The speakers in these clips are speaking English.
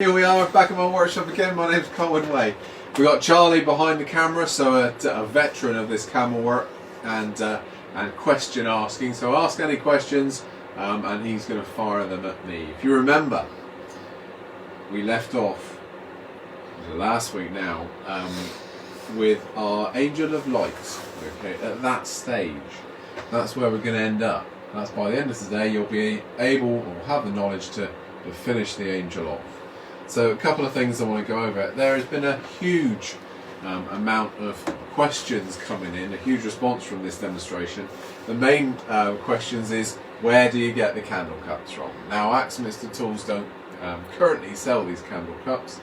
Here we are back at my workshop again. My name's Colwin. We got Charlie behind the camera, so a veteran of this camel work and question asking. So ask any questions, and he's going to fire them at me. If you remember, we left off last week now with our Angel of Light. Okay, at that stage, that's where we're going to end up. That's by the end of today, you'll be able or have the knowledge to finish the Angel off. So a couple of things I want to go over. There has been a huge amount of questions coming in, a huge response from this demonstration. The main questions is, where do you get the candle cups from? Now, Axminster tools don't currently sell these candle cups,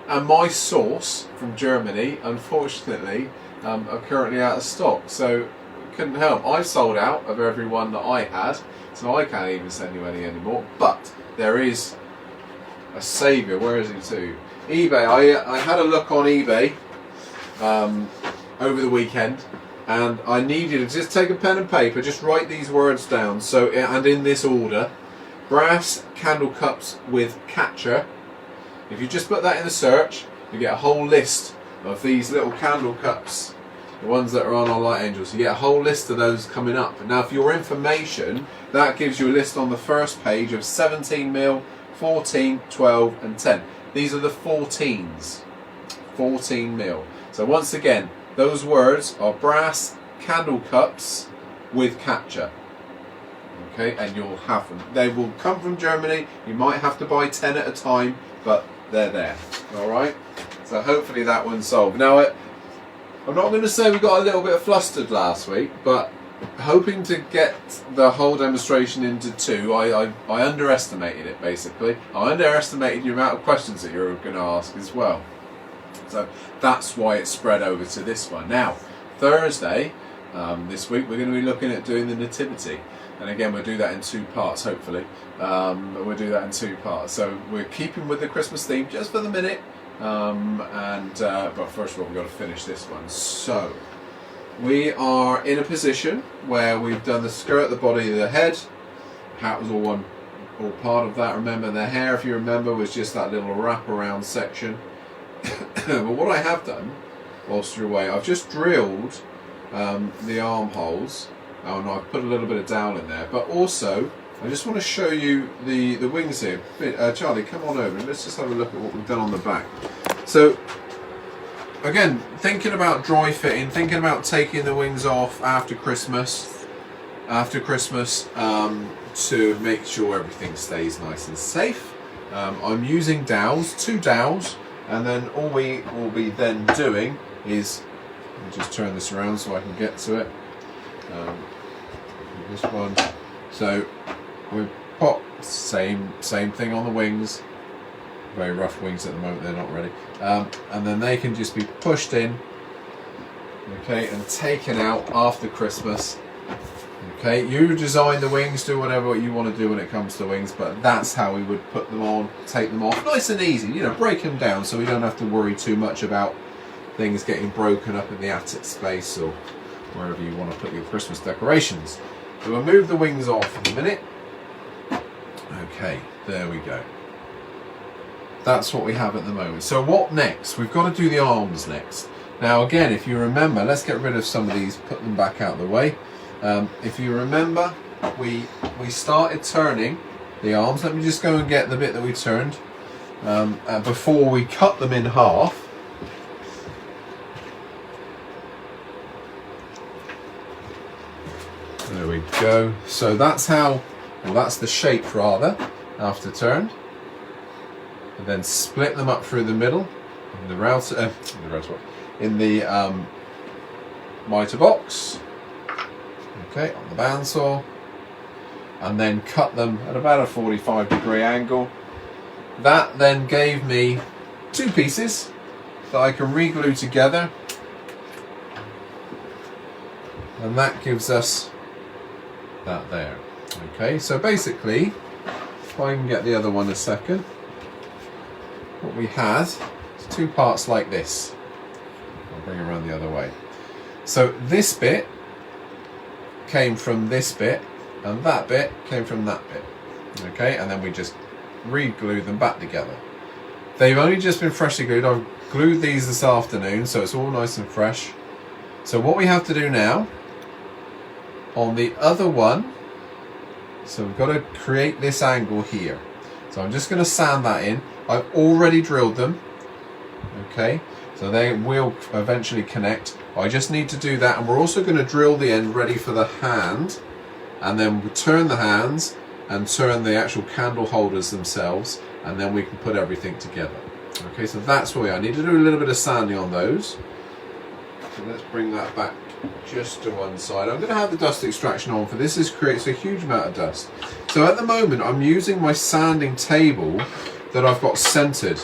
and my source from Germany, unfortunately, are currently out of stock, so couldn't help. I've sold out of every one that I had, so I can't even send you any anymore, but there is a saviour. Where is it to? eBay. I had a look on eBay over the weekend, and I needed to just take a pen and paper, just write these words down. So, and in this order: brass candle cups with catcher. If you just put that in the search, you get a whole list of these little candle cups, the ones that are on our light angels. You get a whole list of those coming up. Now, for your information, that gives you a list on the first page of 17mm, 14, 12 and 10. These are the 14s. 14mm. So once again, those words are brass candle cups with catcher. Okay, and you'll have them. They will come from Germany. You might have to buy 10 at a time, but they're there. Alright? So hopefully that one's solved. Now, I'm not going to say we got a little bit flustered last week, but hoping to get the whole demonstration into two, I underestimated it, basically. I underestimated the amount of questions that you're going to ask as well. So that's why it's spread over to this one. Now, Thursday, this week, we're going to be looking at doing the Nativity. And again, we'll do that in two parts, hopefully. We'll do that in two parts. So we're keeping with the Christmas theme just for the minute. But first of all, we've got to finish this one. So we are in a position where we've done the skirt, the body, the head. Hat was all part of that. Remember, the hair, if you remember, was just that little wraparound section. But what I have done whilst you're away, I've just drilled the armholes, and I've put a little bit of dowel in there. But also, I just want to show you the wings here. Charlie, come on over and let's just have a look at what we've done on the back. So, again, thinking about dry fitting, thinking about taking the wings off after Christmas, to make sure everything stays nice and safe. I'm using dowels, 2 dowels, and then all we will be then doing is, let me just turn this around so I can get to it. This one. So we pop same thing on the wings. Very rough wings at the moment, they're not ready. And then they can just be pushed in, okay, and taken out after Christmas. Okay, you design the wings, do whatever you want to do when it comes to wings, but that's how we would put them on, take them off, nice and easy. You know, break them down so we don't have to worry too much about things getting broken up in the attic space or wherever you want to put your Christmas decorations. So we'll move the wings off in a minute. Okay, there we go. That's what we have at the moment. So what next? We've got to do the arms next. Now again, if you remember, let's get rid of some of these, put them back out of the way. If you remember, we started turning the arms. Let me just go and get the bit that we turned before we cut them in half. There we go. So that's how, well, that's the shape rather, after turned. And then split them up through the middle, in in the mitre box. Okay, on the bandsaw. And then cut them at about a 45-degree angle. That then gave me 2 pieces that I can re-glue together. And that gives us that there. Okay, so basically, if I can get the other one a second, what we had is 2 parts like this. I'll bring it around the other way. So this bit came from this bit, and that bit came from that bit. Okay, and then we just re-glue them back together. They've only just been freshly glued. I've glued these this afternoon, so it's all nice and fresh. So what we have to do now, on the other one, so we've got to create this angle here. So I'm just going to sand that in. I've already drilled them. Okay, so they will eventually connect. I just need to do that, and we're also going to drill the end ready for the hand, and then we'll turn the hands and turn the actual candle holders themselves, and then we can put everything together. Okay, so that's where we are. I need to do a little bit of sanding on those. So let's bring that back just to one side. I'm going to have the dust extraction on for this. This creates a huge amount of dust. So at the moment I'm using my sanding table that I've got centered.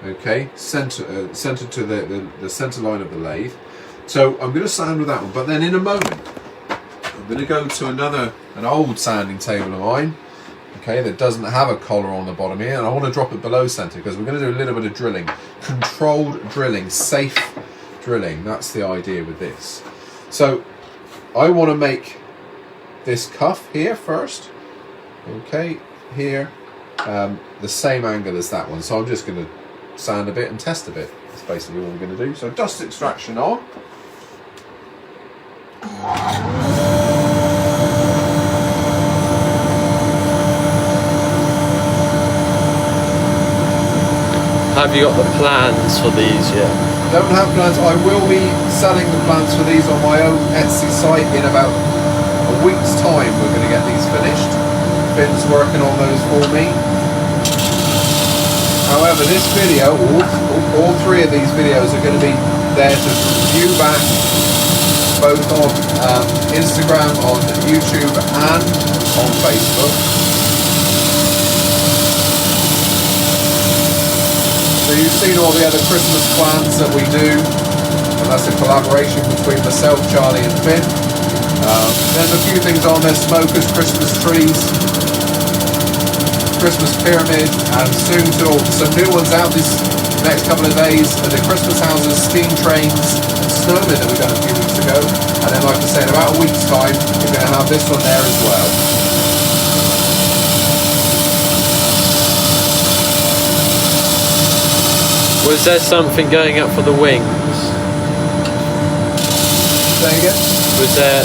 Okay, centered to the center line of the lathe. So I'm going to sand with that one, but then in a moment I'm going to go to an old sanding table of mine, okay, that doesn't have a collar on the bottom here, and I want to drop it below center because we're going to do a little bit of drilling, controlled drilling, safe drilling. That's the idea with this. So I want to make this cuff here first, okay, here, the same angle as that one. So I'm just going to sand a bit and test a bit. That's basically all we're going to do. So dust extraction on. Have you got the plans for these yet? Don't have plans. I will be selling the plans for these on my own Etsy site in about a week's time. We're going to get these finished. Finn's working on those for me. However, this video, all three of these videos are going to be there to view back both on Instagram, on YouTube and on Facebook. So you've seen all the other Christmas plans that we do, and that's a collaboration between myself, Charlie and Finn. There's a few things on there: smokers, Christmas trees, Christmas pyramid, and soon to some new ones out this next couple of days are the Christmas houses, steam trains and snowmen that we done a few weeks ago. And then, like I said, in about a week's time we're going to have this one there as well. Was there something going up for the wings? Say again? Was there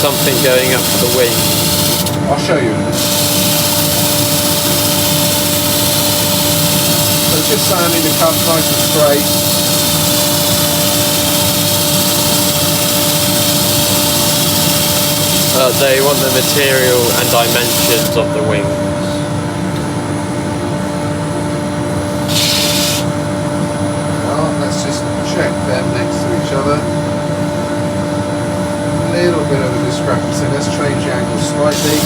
something going up for the wings? I'll show you in a minute. So just sanding the cup nice and straight. They want the material and dimensions of the wings. Well, let's just check them next to each other. A little bit of a discrepancy. Let's change the angle slightly.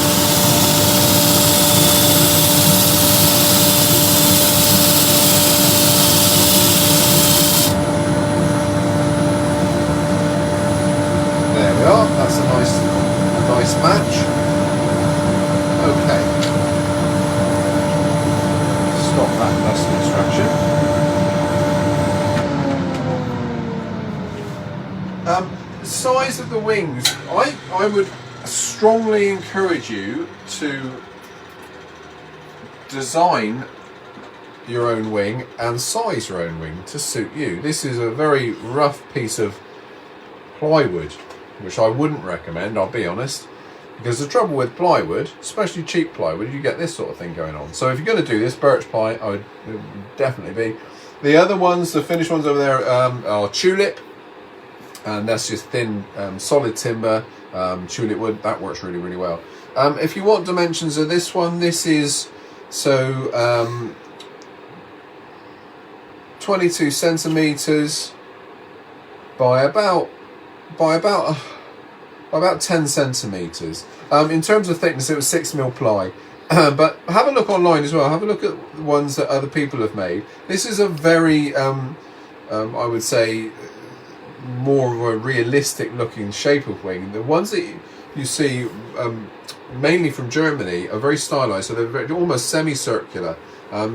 There we are. That's a nice match. Okay. Stop that dust extraction. Size of the wings. I would strongly encourage you to design your own wing and size your own wing to suit you. This is a very rough piece of plywood, which I wouldn't recommend, I'll be honest, because the trouble with plywood, especially cheap plywood, you get this sort of thing going on. So if you're going to do this, birch ply, it would definitely be. The other ones, the finished ones over there, are tulip, and that's just thin, solid timber, tulip wood. That works really, really well. If you want dimensions of this one, this is 22 centimeters by about 10 centimeters. In terms of thickness, it was 6mm ply. But have a look online as well. Have a look at the ones that other people have made. This is a very, I would say, more of a realistic looking shape of wing. The ones that you see mainly from Germany are very stylized, so they're almost semicircular.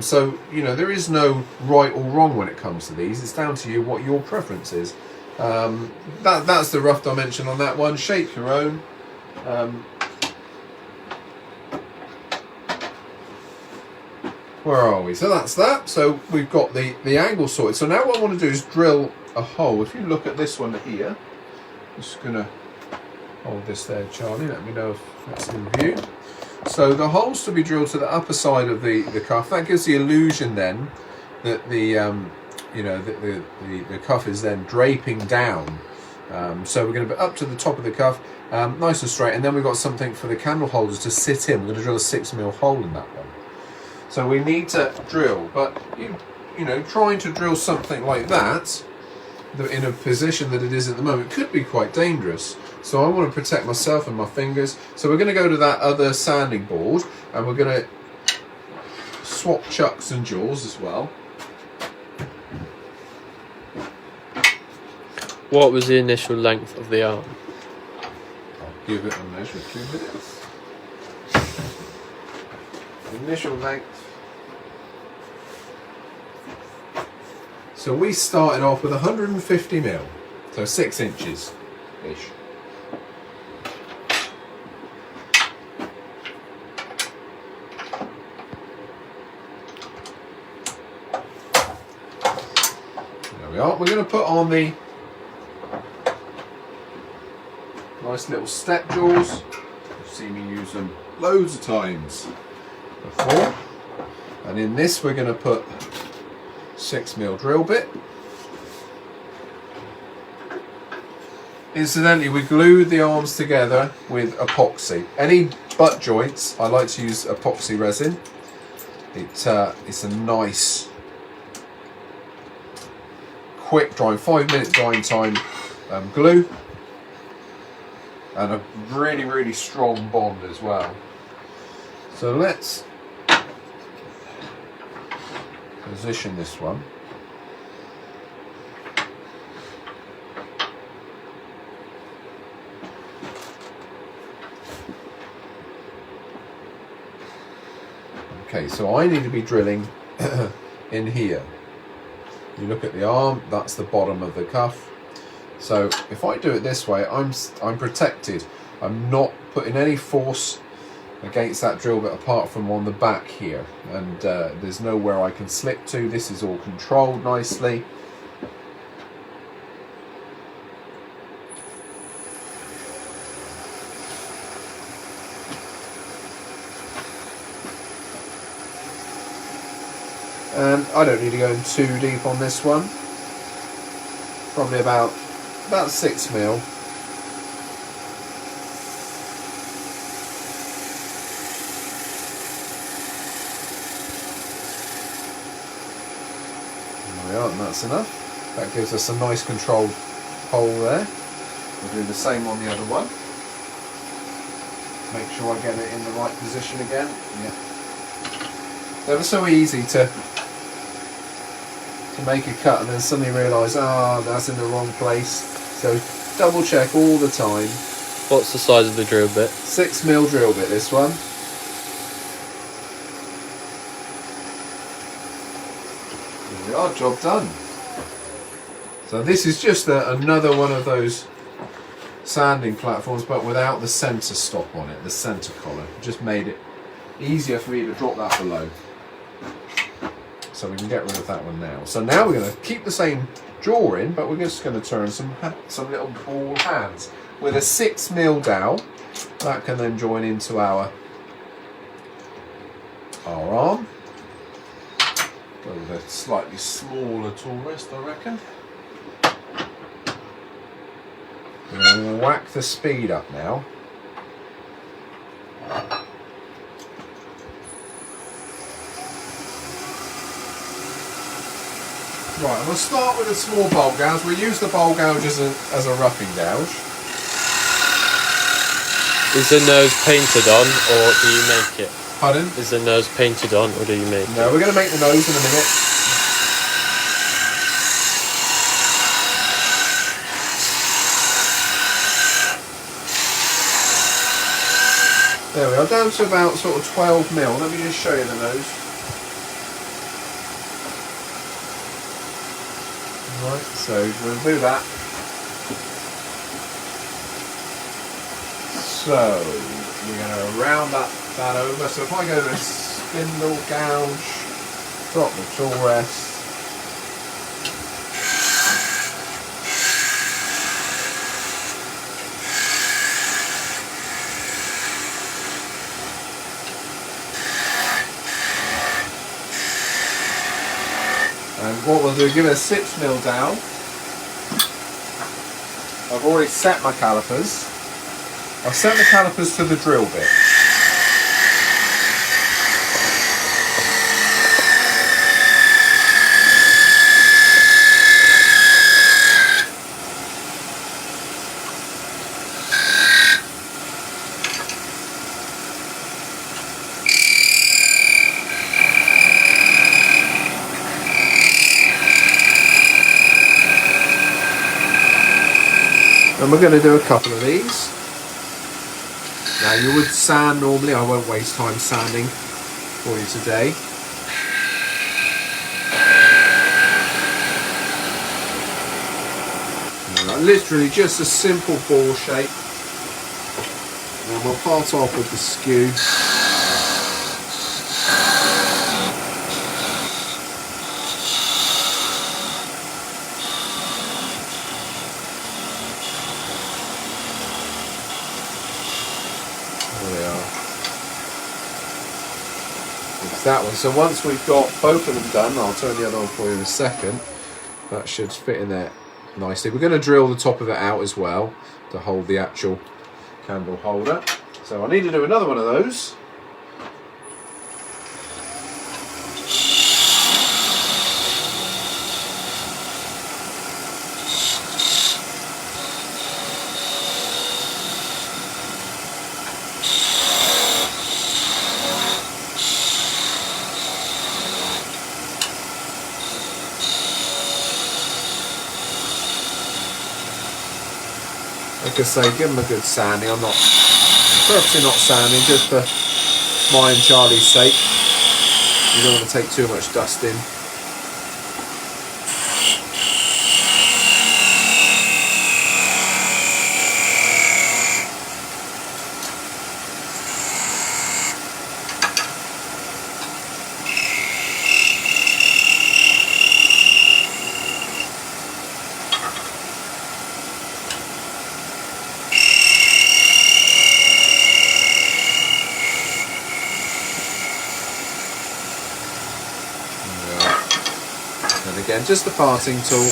So, you know, there is no right or wrong when it comes to these. It's down to you what your preference is. That's the rough dimension on that one. Shape your own. Where are we? So that's that. So we've got the angle sorted. So now what I want to do is drill a hole. If you look at this one here, I'm just going to hold this there, Charlie. Let me know if that's in view. So the hole's to be drilled to the upper side of the cuff. That gives the illusion then that the cuff is then draping down. So we're going to be up to the top of the cuff, nice and straight, and then we've got something for the candle holders to sit in. We're going to drill a 6mm hole in that one. So we need to drill, but you know, trying to drill something like that in a position that it is at the moment could be quite dangerous. So I want to protect myself and my fingers. So we're going to go to that other sanding board, and we're going to swap chucks and jaws as well. What was the initial length of the arm? I'll give it a measure, 2 minutes. Initial length. So we started off with 150mm, so 6 inches-ish. There we are. We're going to put on the nice little step jaws. You've seen me use them loads of times before. And in this we're going to put 6mm drill bit. Incidentally, we glued the arms together with epoxy. Any butt joints, I like to use epoxy resin. It's a nice, quick drying, 5-minute drying time glue, and a really, really strong bond as well. So let's position this one. Okay, so I need to be drilling in here. You look at the arm, that's the bottom of the cuff. So if I do it this way, I'm protected. I'm not putting any force against that drill bit apart from on the back here, and there's nowhere I can slip to. This is all controlled nicely. And I don't need to go in too deep on this one. Probably about 6mm. And that's enough. That gives us a nice controlled hole there. We'll do the same on the other one. Make sure I get it in the right position again. Yeah. Never so easy to make a cut and then suddenly realise, that's in the wrong place. So double check all the time. What's the size of the drill bit? 6mm drill bit, this one. Job done. So this is just another one of those sanding platforms, but without the centre stop on it, the centre collar. Just made it easier for me to drop that below. So we can get rid of that one now. So now we're going to keep the same jaw in, but we're just going to turn some little ball hands with a 6mm dowel. That can then join into our arm. Go with a slightly smaller tourist, I reckon. And whack the speed up now. Right, I'm going to start with a small bolt gouge. We use the bolt gouge as a roughing gouge. Is the nose painted on, or do you make it? Pardon? Is the nose painted on, or do you make it? No, we're going to make the nose in a minute. There we are, down to about sort of 12mm. Let me just show you the nose. Right, so we'll do that. So we're going to round that over. So if I go to spindle gouge, Drop the tool rest. And what we'll do, give it a 6mm down. I've already set my calipers. I've set the calipers to the drill bit. And we're going to do a couple of these. Now you would sand normally, I won't waste time sanding for you today. Literally just a simple ball shape. And we'll part off with the skew. That one. So once we've got both of them done, I'll turn the other on for you in a second. That should fit in there nicely. We're going to drill the top of it out as well to hold the actual candle holder. So I need to do another one of those. Like I say, give them a good sanding. I'm not purposely not sanding, just for my and Charlie's sake. You don't want to take too much dust in. Again, just the parting tool.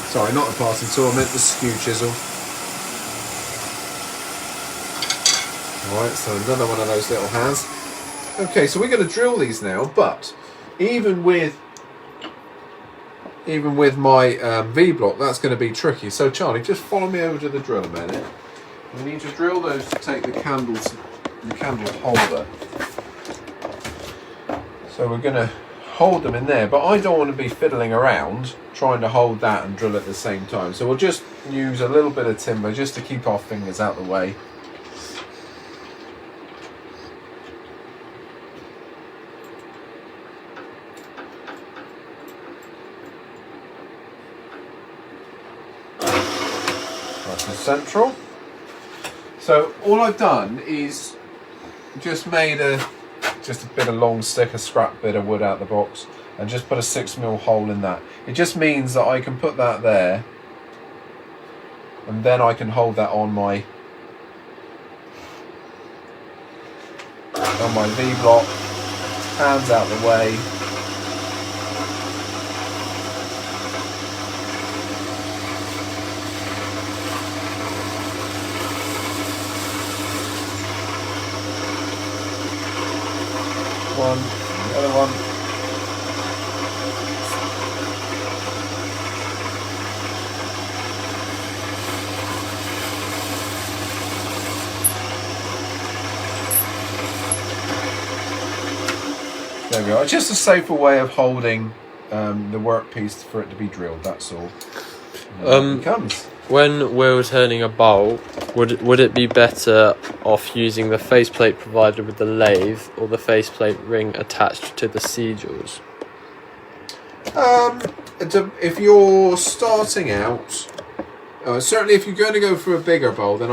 Sorry, not the parting tool, I meant the skew chisel. Alright, so another one of those little hands. Okay, so we're going to drill these now, but even with my V-block, that's going to be tricky. So Charlie, just follow me over to the drill a minute. We need to drill those to take the candle holder. So we're going to hold them in there, but I don't want to be fiddling around trying to hold that and drill at the same time. So we'll just use a little bit of timber just to keep our fingers out of the way. Central. So all I've done is just made just a bit of long stick, a scrap bit of wood out the box, and just put a 6mm hole in that. It just means that I can put that there, and then I can hold that on my V-block, hands out the way. One, the other one. There we are. It's just a safer way of holding the workpiece for it to be drilled, that's all. It comes. When we're turning a bolt, would it be better off using the faceplate provided with the lathe or the faceplate ring attached to the C-jewels? If you're starting out, Certainly, if you're going to go for a bigger bowl, then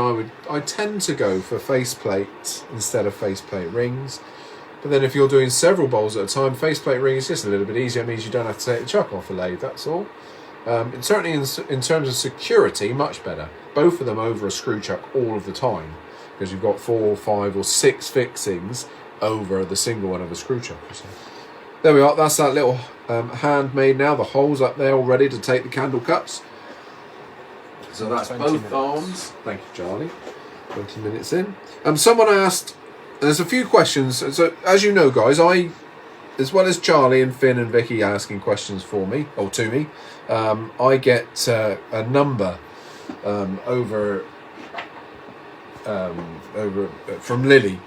I tend to go for faceplates instead of faceplate rings. But then if you're doing several bowls at a time, faceplate ring is just a little bit easier. It means you don't have to take the chuck off the lathe, that's all. And certainly in terms of security, much better. Both of them over a screw chuck all of the time, because you've got 4, 5 or 6 fixings over the single one of a screw chuck. So there we are, that's that little handmade now. The hole's up there all ready to take the candle cups. So that's both arms. Thank you, Charlie. 20 minutes in. Someone asked, there's a few questions. So as you know, guys, I, as well as Charlie and Finn and Vicky asking questions for me, or to me, I get a number over from Lily.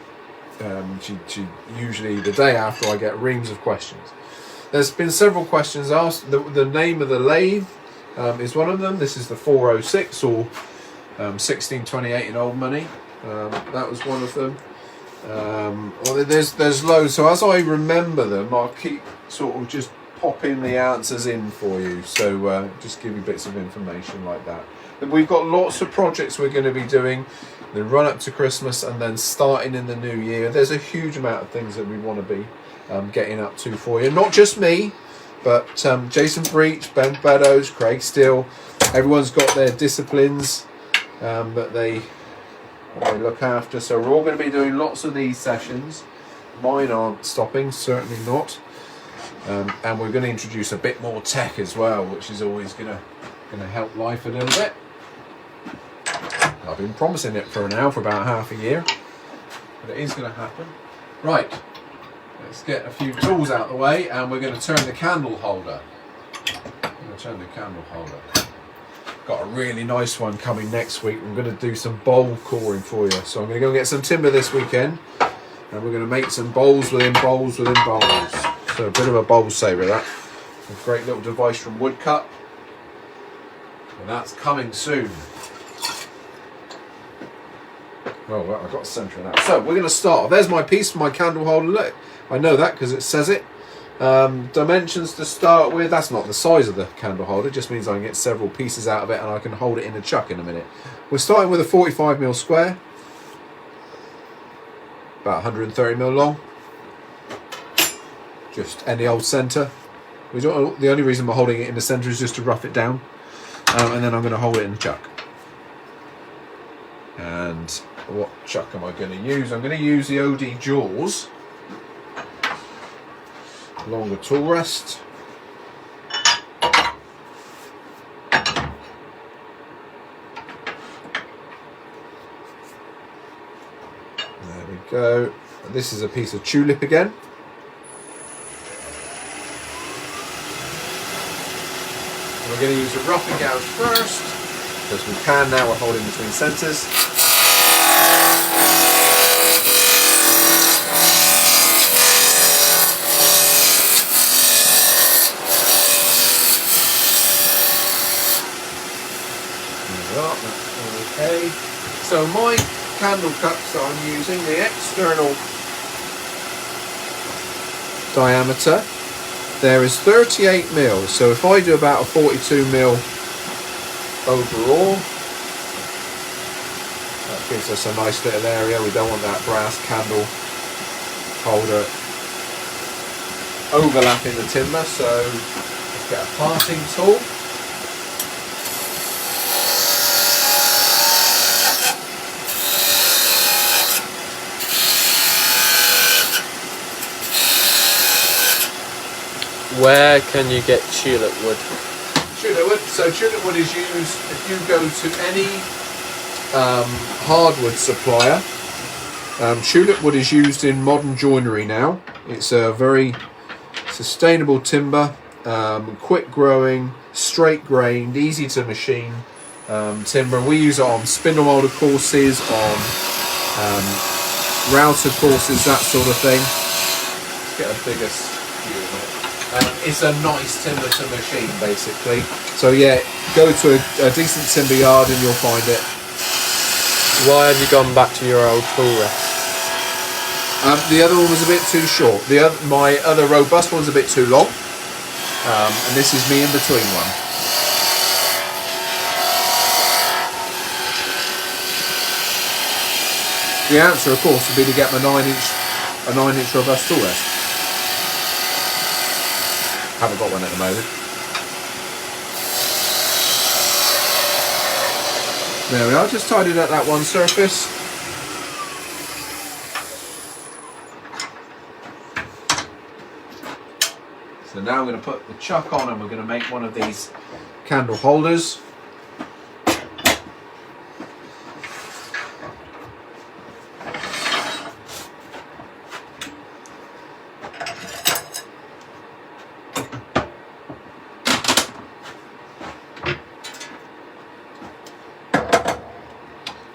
She usually, the day after, I get reams of questions. There's been several questions asked. The name of the lathe is one of them. This is the 406 or 1628 in old money. That was one of them. Well, there's loads. So as I remember them, I'll keep sort of just popping the answers in for you. So just give you bits of information like that. But we've got lots of projects we're going to be doing. The run up to Christmas and then starting in the new year. There's a huge amount of things that we want to be getting up to for you. Not just me, but Jason Breach, Ben Beddoes, Craig Steele. Everyone's got their disciplines that they look after. So we're all going to be doing lots of these sessions. Mine aren't stopping, certainly not. And we're going to introduce a bit more tech as well, which is always going to help life a little bit. I've been promising it for about half a year, but it is going to happen. Right, let's get a few tools out of the way, and we're going to turn the candle holder. Got a really nice one coming next week. I'm going to do some bowl coring for you. So I'm going to go and get some timber this weekend, and we're going to make some bowls within bowls within bowls. So a bit of a bowl saver, that. A great little device from Woodcut, and that's coming soon. Oh, well, I've got the centre of that. So we're going to start. There's my piece for my candle holder. Look, I know that because it says it. Dimensions to start with. That's not the size of the candle holder. It just means I can get several pieces out of it and I can hold it in a chuck in a minute. We're starting with a 45mm square. About 130mm long. Just any old centre. The only reason we're holding it in the centre is just to rough it down. And then I'm going to hold it in the chuck. And what chuck am I going to use? I'm going to use the OD Jaws. Longer tool rest. There we go. This is a piece of tulip again. We're going to use a roughing gouge first, because we can now, we're holding between centres. Okay, so my candle cups that I'm using, the external diameter there is 38mm. So if I do about a 42mm overall, that gives us a nice little area. We don't want that brass candle holder overlapping the timber, so let's get a parting tool. Where can you get tulip wood? Tulip wood. So tulip wood is used if you go to any hardwood supplier. Tulip wood is used in modern joinery now. It's a very sustainable timber, quick growing, straight grained, easy to machine timber. We use it on spindle moulder courses, on router courses, that sort of thing. Let's get a bigger view of it. It's a nice timber to machine, basically. So yeah, go to a decent timber yard and you'll find it. Why have you gone back to your old tool rest? The other one was a bit too short. My other robust one's a bit too long. And this is me in between one. The answer, of course, would be to get a 9-inch robust tool rest. Haven't got one at the moment. There we are, just tidied up that one surface. So now I'm going to put the chuck on and we're going to make one of these candle holders.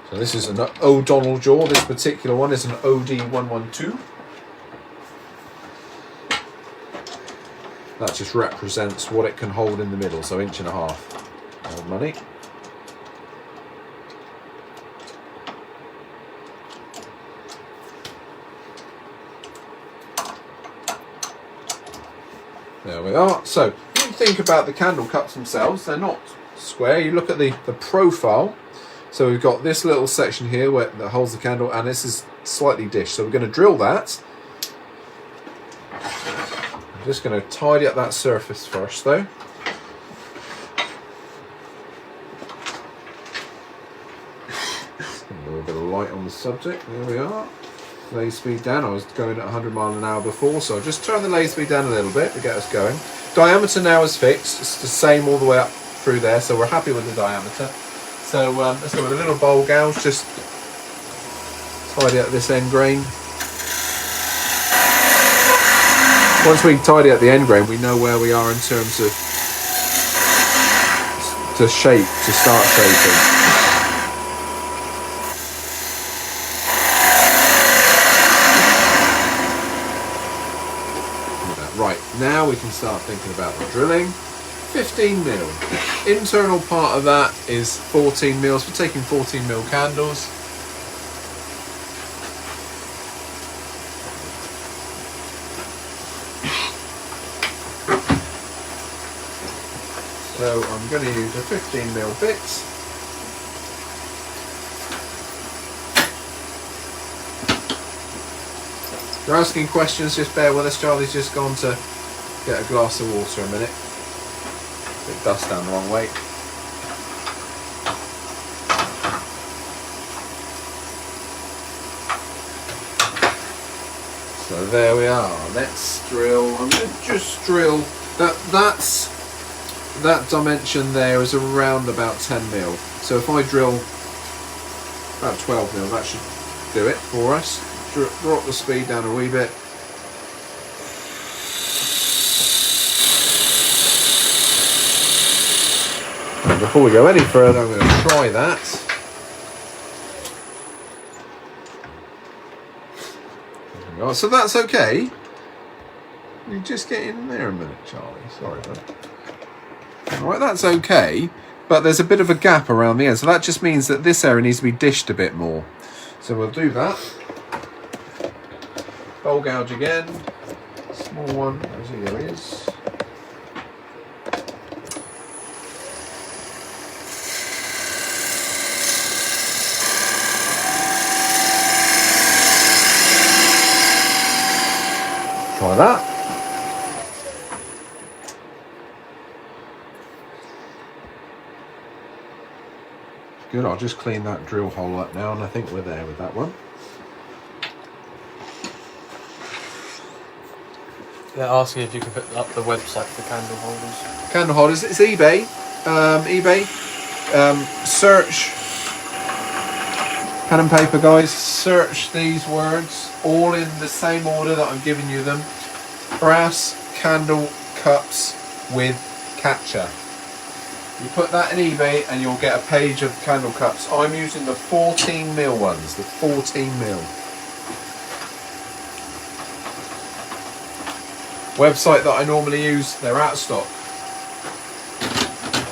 So this is an O'Donnell jaw. This particular one is an OD112. That just represents what it can hold in the middle, so 1.5 inches. Old money. There we are. So when you think about the candle cups themselves, they're not square. You look at the profile. So we've got this little section here that holds the candle, and this is slightly dished. So we're going to drill that. I'm just going to tidy up that surface first, though. A little bit of light on the subject. There we are. Lathe speed down. I was going at 100 miles an hour before, so I'll just turn the lathe speed down a little bit to get us going. Diameter now is fixed. It's the same all the way up through there, so we're happy with the diameter. So let's go with a little bowl gouge, just tidy up this end grain. Once we tidy up the end grain, we know where we are in terms of to start shaping. Right, now we can start thinking about the drilling. 15 mil. Internal part of that is 14 mils. We're taking 14 mil candles. So I'm going to use a 15 mil bit. If you're asking questions, just bear with us. Charlie's just gone to get a glass of water a minute. Bit dust down the wrong way. So there we are. Let's drill. I'm going to just drill. That dimension there is around about 10 mil. So if I drill about 12 mil, that should do it for us. Drop the speed down a wee bit. Before we go any further, I'm going to try that. So that's okay. You just get in there a minute, Charlie. Sorry, bud. Alright, that's okay. But there's a bit of a gap around the end. So that just means that this area needs to be dished a bit more. So we'll do that. Bowl gouge again. Small one. There he is. Try that. Good, I'll just clean that drill hole up now, and I think we're there with that one. They're asking if you can put up the website for candle holders. Candle holders, it's eBay. Search, pen and paper guys, search these words, all in the same order that I'm giving you them. Brass candle cups with catcher. You put that in eBay and you'll get a page of candle cups. I'm using the 14 mil ones, the 14 mil. Website that I normally use, they're out of stock.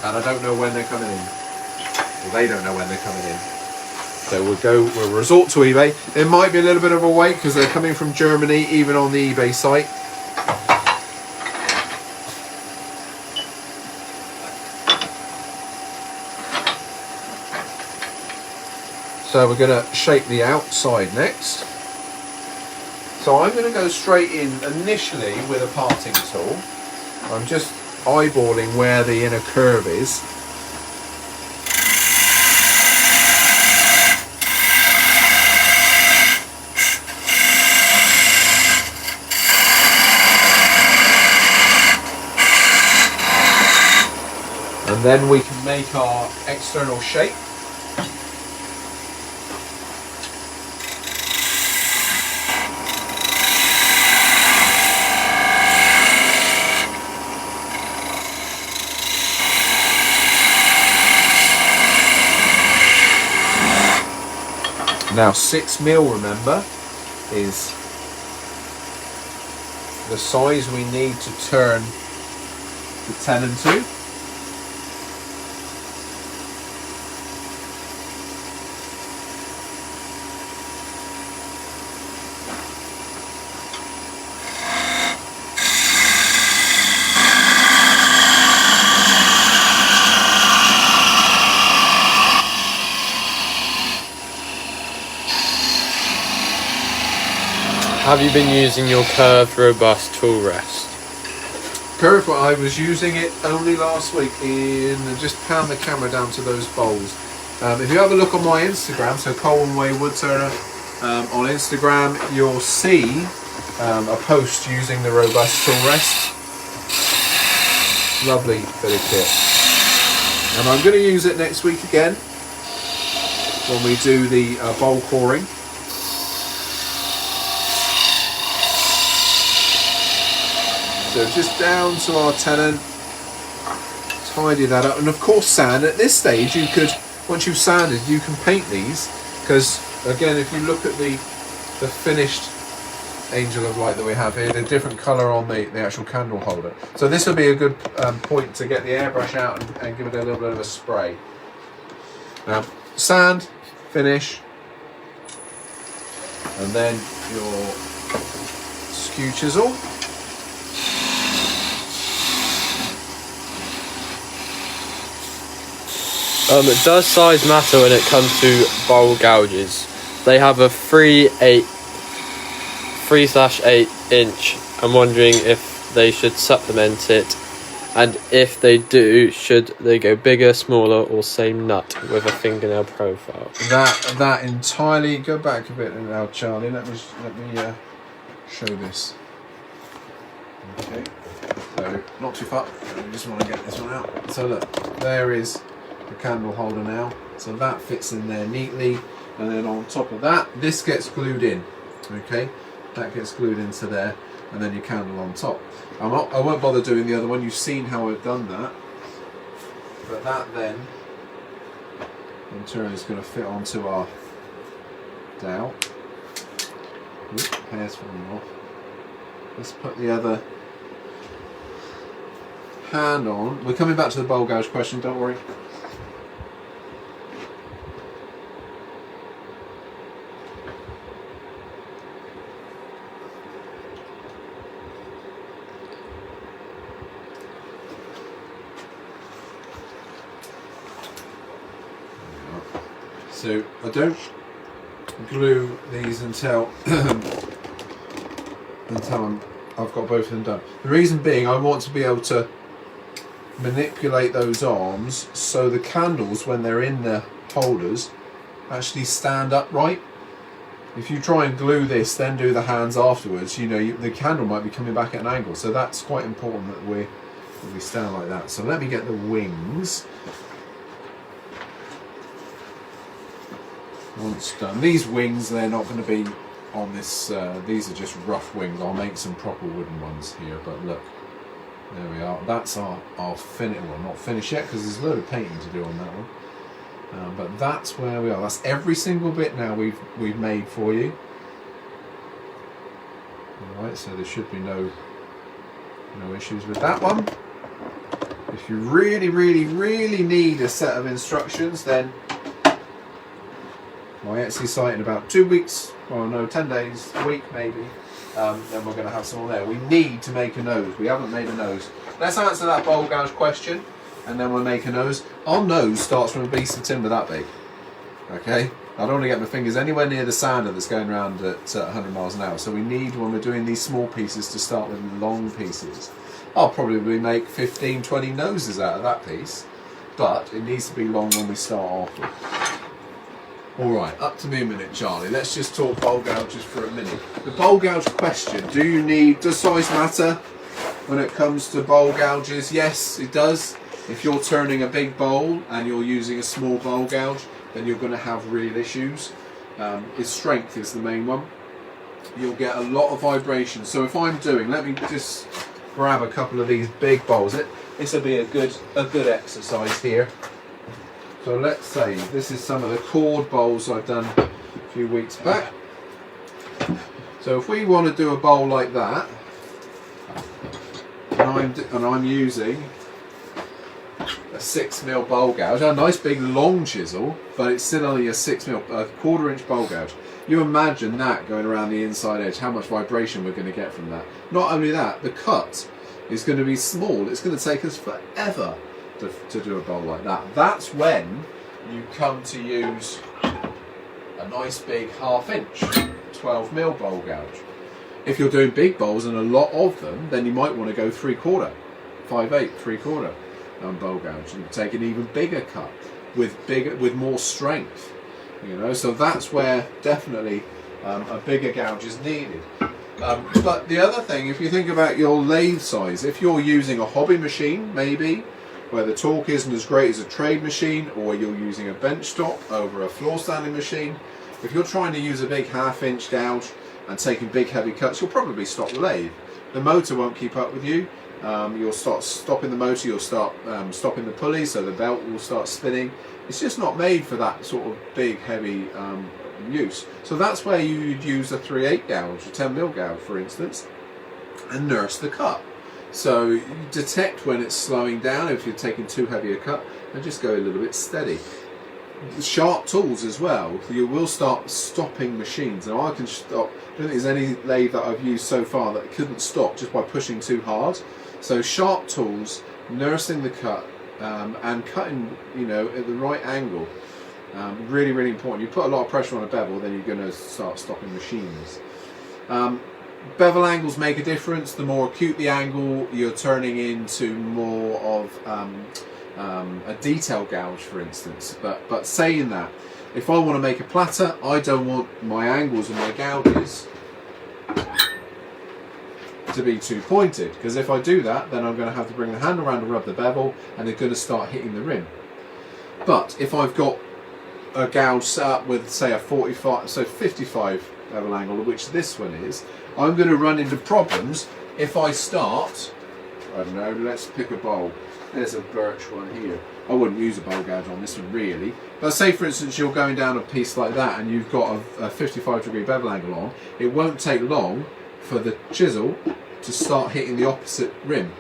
And I don't know when they're coming in. Well, they don't know when they're coming in. So we'll resort to eBay. It might be a little bit of a wait because they're coming from Germany, even on the eBay site. So we're going to shape the outside next. So I'm going to go straight in initially with a parting tool. I'm just eyeballing where the inner curve is. And then we can make our external shape. Now 6mm, remember, is the size we need to turn the tenon to. Have you been using your curved robust tool rest? Curve, I was using it only last week in just pan the camera down to those bowls. If you have a look on my Instagram, so Colwin Woodturner on Instagram, you'll see a post using the robust tool rest. Lovely bit of kit. And I'm going to use it next week again when we do the bowl coring. So just down to our tenon, tidy that up, and of course sand. At this stage you could, once you've sanded, you can paint these, because again if you look at the finished angel of light that we have here, the different colour on the actual candle holder. So this will be a good point to get the airbrush out and give it a little bit of a spray. Now sand, finish, and then your skew chisel. Does size matter when it comes to bowl gouges? They have a 3/8 inch. I'm wondering if they should supplement it, and if they do, should they go bigger, smaller, or same nut with a fingernail profile? That entirely. Go back a bit now, Charlie. Let me show this. Okay. So not too far. I just want to get this one out. So look, there is the candle holder now, so that fits in there neatly, and then on top of that this gets glued in. Okay, that gets glued into there, and then your candle on top. I won't bother doing the other one, you've seen how I've done that, but that then in turn is going to fit onto our dowel. Oop, hair's falling off. Let's put the other hand on. We're coming back to the bowl gouge question, don't worry. So I don't glue these until I've got both of them done. The reason being, I want to be able to manipulate those arms so the candles, when they're in the holders, actually stand upright. If you try and glue this, then do the hands afterwards, the candle might be coming back at an angle. So that's quite important that we stand like that. So let me get the wings. Once done, these wings, they're not going to be on this, these are just rough wings. I'll make some proper wooden ones here, but look, there we are. That's our finish. Well, not finished yet because there's a load of painting to do on that one, but that's where we are. That's every single bit now we've made for you. Alright, so there should be no issues with that one. If you really need a set of instructions, then my Etsy site in about 2 weeks, well no, 10 days, a week maybe, then we're going to have some on there. We need to make a nose. We haven't made a nose. Let's answer that bowl gouge question, and then we'll make a nose. Our nose starts from a piece of timber that big. Okay? I don't want to get my fingers anywhere near the sander that's going around at 100 miles an hour. So we need, when we're doing these small pieces, to start with long pieces. I'll probably make 15, 20 noses out of that piece, but it needs to be long when we start off with. Alright, up to me a minute, Charlie. Let's just talk bowl gouges for a minute. The bowl gouge question, does size matter when it comes to bowl gouges? Yes, it does. If you're turning a big bowl and you're using a small bowl gouge, then you're going to have real issues. Its strength is the main one. You'll get a lot of vibration. So if I'm doing, let me just grab a couple of these big bowls. This will be a good exercise here. So let's say this is some of the chord bowls I've done a few weeks back. So if we want to do a bowl like that, and I'm using a 6mm bowl gouge, a nice big long chisel, but it's still only a 6mm, a 1/4 inch bowl gouge. You imagine that going around the inside edge, how much vibration we're going to get from that. Not only that, the cut is going to be small. It's going to take us forever to do a bowl like that. That's when you come to use a nice big 1/2 inch 12mm bowl gouge. If you're doing big bowls and a lot of them, then you might want to go 3/4, 5/8, 3/4 bowl gouge and take an even bigger cut with more strength. You know, so that's where definitely a bigger gouge is needed. But the other thing, if you think about your lathe size, if you're using a hobby machine, maybe, where the torque isn't as great as a trade machine, or you're using a bench top over a floor standing machine, if you're trying to use a big 1/2 inch gouge and taking big heavy cuts, you'll probably stop the lathe. The motor won't keep up with you. You'll start stopping the motor, you'll start stopping the pulley, so the belt will start spinning. It's just not made for that sort of big heavy use. So that's where you'd use a 3/8 gouge, a 10mm gouge for instance, and nurse the cut. So you detect when it's slowing down, if you're taking too heavy a cut, and just go a little bit steady. Sharp tools as well, you will start stopping machines. Now I can stop, I don't think there's any lathe that I've used so far that couldn't stop just by pushing too hard. So sharp tools, nursing the cut, and cutting, you know, at the right angle. Really, really important. You put a lot of pressure on a bevel, then you're going to start stopping machines. Bevel angles make a difference. The more acute the angle, you're turning into more of a detail gouge, for instance. But saying that, if I want to make a platter, I don't want my angles and my gouges to be too pointed, because if I do that, then I'm going to have to bring the hand around and rub the bevel, and they're going to start hitting the rim. But if I've got a gouge set up with, say, a 45, so 55 bevel angle, which this one is, I'm going to run into problems if I start, I don't know, let's pick a bowl. There's a birch one here. I wouldn't use a bowl gouge on this one really, but say for instance you're going down a piece like that and you've got a 55-degree bevel angle on, it won't take long for the chisel to start hitting the opposite rim.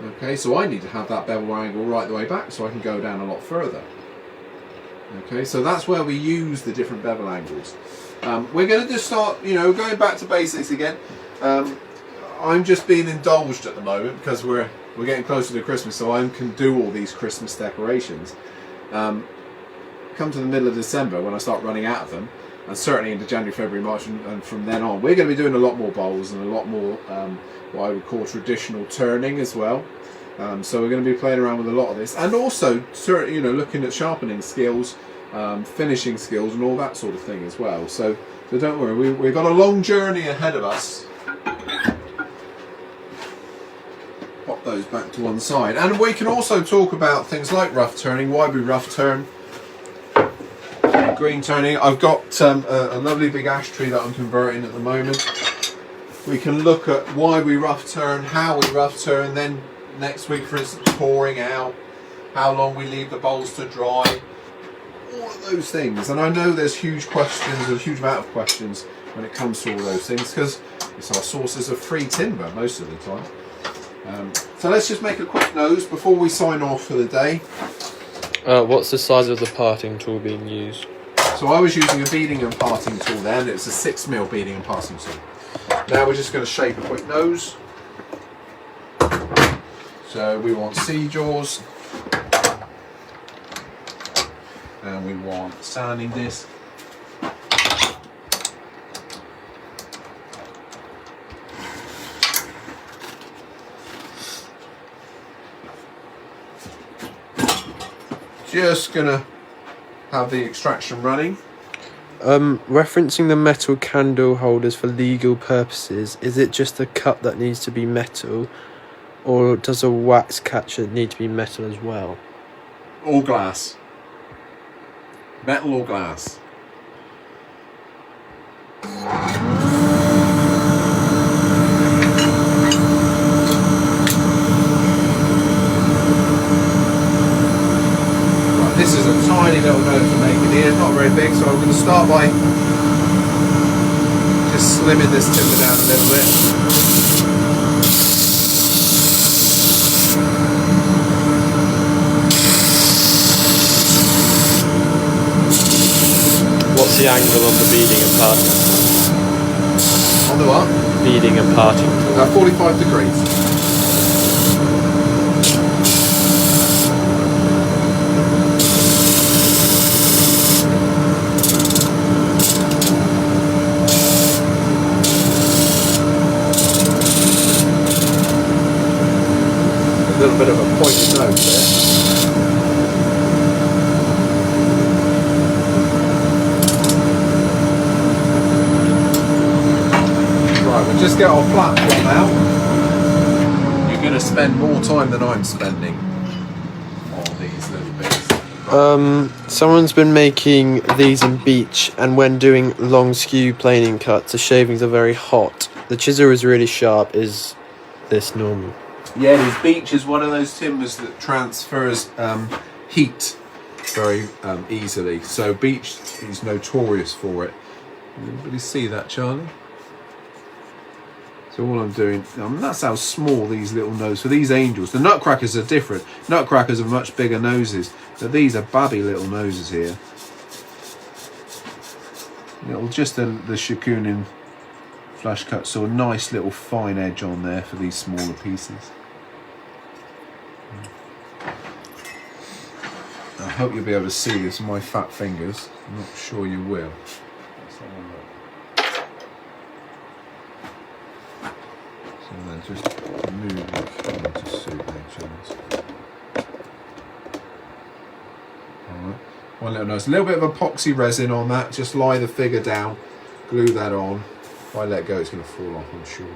Okay, so I need to have that bevel angle right the way back so I can go down a lot further. Okay, so that's where we use the different bevel angles. We're going to just start, you know, going back to basics again. I'm just being indulged at the moment because we're getting closer to Christmas, so I can do all these Christmas decorations. Come to the middle of December when I start running out of them, and certainly into January, February, March, and from then on, we're going to be doing a lot more bowls and a lot more what I would call traditional turning as well. So we're going to be playing around with a lot of this, and also, you know, looking at sharpening skills, finishing skills, and all that sort of thing as well. So don't worry, we've got a long journey ahead of us. Pop those back to one side, and we can also talk about things like rough turning, why we rough turn, green turning. I've got a lovely big ash tree that I'm converting at the moment. We can look at why we rough turn, how we rough turn, then next week for instance pouring out, how long we leave the bowls to dry, all of those things. And I know there's huge questions, a huge amount of questions when it comes to all those things, because it's our sources of free timber most of the time. So let's just make a quick nose before we sign off for the day. What's the size of the parting tool being used? So I was using a beading and parting tool then. It's a 6mm beading and parting tool. Now we're just going to shape a quick nose. So we want C jaws, and we want sounding disc, just gonna have the extraction running. Referencing the metal candle holders for legal purposes, is it just the cup that needs to be metal, or does a wax catcher need to be metal as well? Or glass. Metal or glass. This is a tiny little nose we're making here, not very big, so I'm going to start by just slimming this timber down a little bit. What's the angle on the beading and parting? On the what? Beading and parting. 45 degrees. A little bit of a pointed nose there. Right, we'll just get our platform out. You're going to spend more time than I'm spending on these little bits. Someone's been making these in beech, and when doing long skew planing cuts, the shavings are very hot. The chisel is really sharp. Is this normal? Yeah, this beech is one of those timbers that transfers heat very easily. So beech is notorious for it. Anybody see that, Charlie? So all I'm doing, that's how small these little noses, for these angels. The nutcrackers are different. Nutcrackers have much bigger noses, but these are babby little noses here. Just the Shikunin flash cut, so a nice little fine edge on there for these smaller pieces. I hope you'll be able to see this with my fat fingers. I'm not sure you will. Let's have a look. So then just move the camera to suit there, Charles. Alright. One little nose. A little bit of epoxy resin on that. Just lie the figure down. Glue that on. If I let go, it's going to fall off, I'm sure.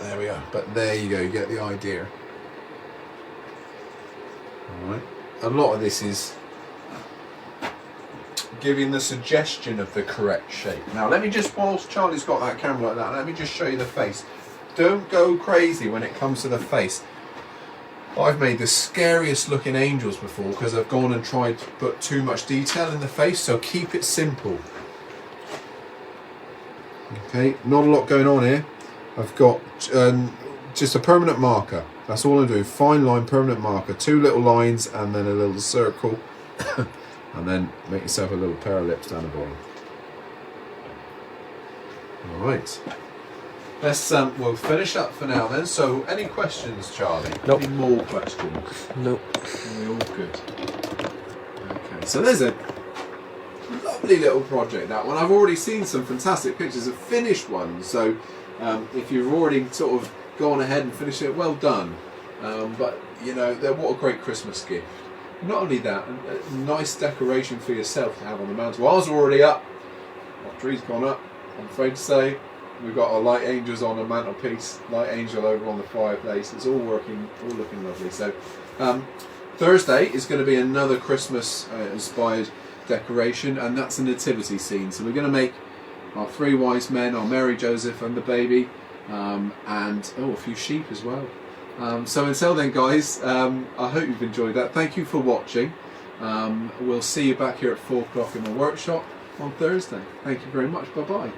There we are. But there you go, you get the idea. Alright. A lot of this is giving the suggestion of the correct shape. Now let me just, whilst Charlie's got that camera like that, let me just show you the face. Don't go crazy when it comes to the face. I've made the scariest looking angels before because I've gone and tried to put too much detail in the face, so keep it simple. Okay, not a lot going on here. I've got just a permanent marker. That's all I'm doing. Fine line permanent marker. 2 little lines and then a little circle. And then make yourself a little pair of lips down the bottom. Alright. Let's we'll finish up for now then. So any questions, Charlie? Nope. Any more questions? Nope. We're all good. Okay, so there's a lovely little project, that one. I've already seen some fantastic pictures of finished ones, so if you've already sort of gone ahead and finished it, well done. But you know, what a great Christmas gift. Not only that, a nice decoration for yourself to have on the mantle. Ours are already up. Our tree's gone up, I'm afraid to say. We've got our light angels on the mantelpiece, light angel over on the fireplace. It's all working, all looking lovely. So Thursday is going to be another Christmas inspired decoration, and that's a nativity scene. So we're going to make our 3 wise men, our Mary, Joseph and the baby, and a few sheep as well. So until then, guys, I hope you've enjoyed that. Thank you for watching. We'll see you back here at 4 o'clock in my workshop on Thursday. Thank you very much. Bye bye.